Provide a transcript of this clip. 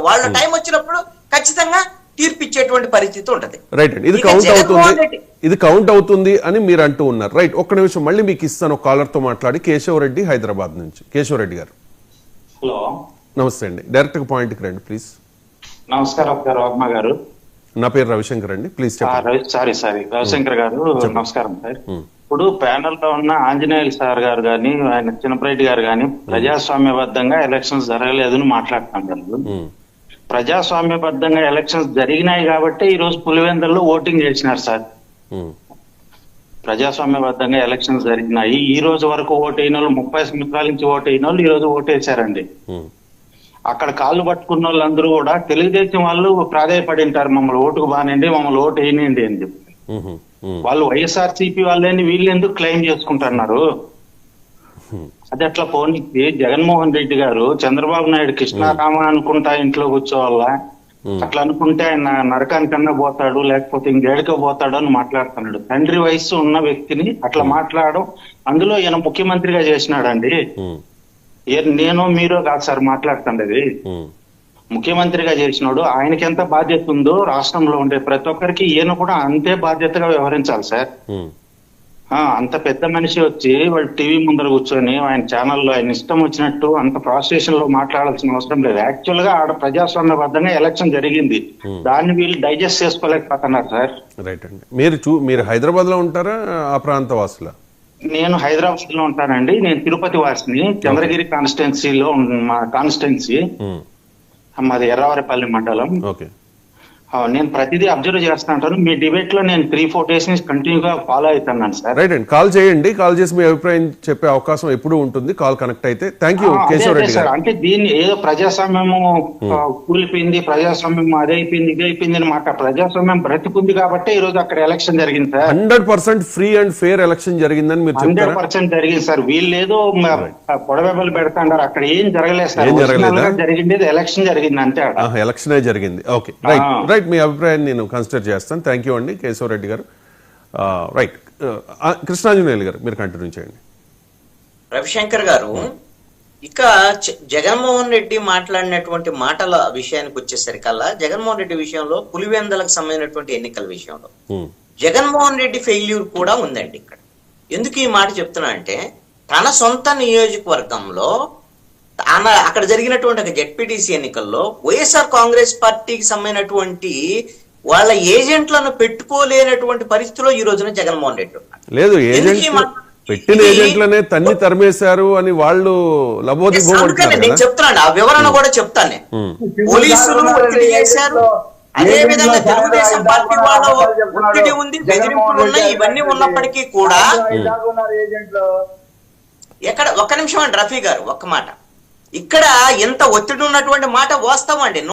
వాళ్ళ టైం వచ్చినప్పుడు ఖచ్చితంగా తీర్పు ఇచ్చేటువంటి పరిస్థితి ఉంటది. రైట్ అండి, ఇది కౌంట్ అవుతుంది అని మీరు అంటూ ఉన్నారు. రైట్, ఒక్క నిమిషం మళ్ళీ మీకు ఇస్తాను కాలర్ తో మాట్లాడి. కేశవరెడ్డి హైదరాబాద్ నుంచి. కేశవరెడ్డి గారు హలో, నమస్తే అండి. డైరెక్ట్ గా పాయింట్ కి రండి ప్లీజ్. నమస్కారం వర్మ గారు. నా పేరు రవిశంకర్ అండి, ప్లీజ్ చెప్పండి. సారీ రవిశంకర్ గారు, నమస్కారం సార్. ఇప్పుడు ప్యానెల్ లో ఉన్న ఆంజనేయులు సార్ గారు గాని, ఆయన చిన్నపరెడ్డి గారు గాని ప్రజాస్వామ్యబద్ధంగా ఎలక్షన్స్ జరగలేదని మాట్లాడుతున్నారు. ప్రజాస్వామ్యబద్ధంగా ఎలక్షన్స్ జరిగినాయి కాబట్టి ఈ రోజు పులివెందుల్లో ఓటింగ్ చేసినారు సార్. ప్రజాస్వామ్యబద్ధంగా ఎలక్షన్స్ జరిగినాయి. ఈ రోజు వరకు ఓటైన వాళ్ళు 30 సంవత్సరాల నుంచి ఓటైన వాళ్ళు ఈ రోజు ఓటేశారండి. అక్కడ కాళ్ళు పట్టుకున్న వాళ్ళందరూ కూడా తెలుగుదేశం వాళ్ళు ప్రాధాయపడింటారు, మమ్మల్ని ఓటుకు బానండి, మమ్మల్ని ఓటు వేయనండి అని చెప్పి. వాళ్ళు వైఎస్ఆర్సీపీ వాళ్ళని వీళ్ళు ఎందుకు క్లెయిమ్ చేసుకుంటున్నారు? అది అట్లా పోనీకి జగన్మోహన్ రెడ్డి గారు చంద్రబాబు నాయుడు కృష్ణారామ అనుకుంటా ఇంట్లో కూర్చోవాల, అట్లా అనుకుంటే ఆయన నరకానికన్నా పోతాడు లేకపోతే ఇంకేడికో పోతాడు అని మాట్లాడుతున్నాడు. తండ్రి వయసు ఉన్న వ్యక్తిని అట్లా మాట్లాడడం, అందులో ఈయన ముఖ్యమంత్రిగా చేసినాడండి. నేను మీరు కాదు సార్ మాట్లాడుతుండేది, ముఖ్యమంత్రిగా చేసినాడు. ఆయనకి ఎంత బాధ్యత ఉందో రాష్ట్రంలో ఉండే ప్రతి ఒక్కరికి ఈయన కూడా అంతే బాధ్యతగా వ్యవహరించాలి సార్. అంత పెద్ద మనిషి వచ్చి వాళ్ళు టీవీ ముందర కూర్చొని ఆయన ఛానల్లో ఆయన ఇష్టం వచ్చినట్టు అంత ప్రాస్టేషన్ లో మాట్లాడాల్సిన అవసరం లేదు. యాక్చువల్ గా ఆడ ప్రజాస్వామ్యబద్ధంగా ఎలక్షన్ జరిగింది, దాన్ని వీళ్ళు డైజెస్ట్ చేసుకోలేకపోతున్నారు సార్. రైట్ అండి, మీరు హైదరాబాద్ లో ఉంటారా, ఆ ప్రాంత వాసుల? నేను హైదరాబాద్ లో ఉంటానండి. నేను తిరుపతి వాసిని, చంద్రగిరి కాన్స్టిట్యున్సీలో మా కాన్స్టిట్యున్సీ, మాది ఎర్రవారిపల్లి మండలం. నేను ప్రతిదీ అబ్జర్వ్ చేస్తా ఉంటాను. మీ డిబేట్ లో నేను 3-4 days నుంచి కంటిన్యూగా ఫాలో అవుతున్నాను సార్. రైట్ అండి, కాల్ చేయండి. కాల్ చేసి మీ అభిప్రాయం చెప్పే అవకాశం ఎప్పుడు ఉంటుంది కాల్ కనెక్ట్ అయితే. థ్యాంక్ యూ కేశవరెడ్డి గారు. అంటే దీన్ని ఏదో ప్రజాస్వామ్యము కూలిపోయింది, ప్రజాస్వామ్యం అదే అయిపోయింది ఇదే అయిపోయింది అని మాట. ప్రజాస్వామ్యం బ్రతికుంది కాబట్టి ఈ రోజు అక్కడ ఎలక్షన్ జరిగింది sir. 100% free and fair election జరిగిందని మీరు చెప్తారా? 100% జరిగింది సార్. వీళ్ళు ఏదో పొడవెబలు పెడతాండారు, అక్కడ ఏం జరగలేదు సార్. జరిగింది ఎలక్షన్ జరిగింది అంతే, ఎలక్షనే జరిగింది. ఓకే రైట్ రైట్, మీ అభిప్రాయాన్ని నేను కన్సిడర్ చేస్తాను. థ్యాంక్ యూ అండి కేశవరెడ్డి గారు. రైట్, కృష్ణాంజనేయులు గారు మీరు కంటిన్యూ చేయండి. రవిశంకర్ గారు, ఇక జగన్మోహన్ రెడ్డి మాట్లాడినటువంటి మాటల విషయానికి వచ్చేసరికల్లా, జగన్మోహన్ రెడ్డి విషయంలో పులివెందులకు సంబంధించినటువంటి ఎన్నికల విషయంలో జగన్మోహన్ రెడ్డి ఫెయిల్యూర్ కూడా ఉందండి ఇక్కడ. ఎందుకు ఈ మాట చెప్తున్నా అంటే, తన సొంత నియోజకవర్గంలో అక్కడ జరిగినటువంటి జెడ్పీటీసీ ఎన్నికల్లో వైఎస్ఆర్ కాంగ్రెస్ పార్టీకి సంబంధించినటువంటి వాళ్ళ ఏజెంట్లను పెట్టుకోలేనటువంటి పరిస్థితిలో ఈ రోజున జగన్మోహన్ రెడ్డి లేదు. పెట్టిన ఏజెంట్లనే తన్ని తరిమేశారు అని వాళ్ళు నేను చెప్తున్నాను, ఆ వివరణ కూడా చెప్తాను. పోలీసులు ఒత్తిడి చేశారు, అదే విధంగా తెలుగుదేశం పార్టీ వాళ్ళ ఒత్తిడి ఉంది, బెదిరింపులు ఉన్నాయి. ఇవన్నీ ఉన్నప్పటికీ కూడా ఎక్కడ, ఒక్క నిమిషం అండి రఫీ గారు, ఒక్క మాట, ఇక్కడ ఎంత ఒత్తిడి ఉన్నటువంటి మాట వాస్తవం అండి.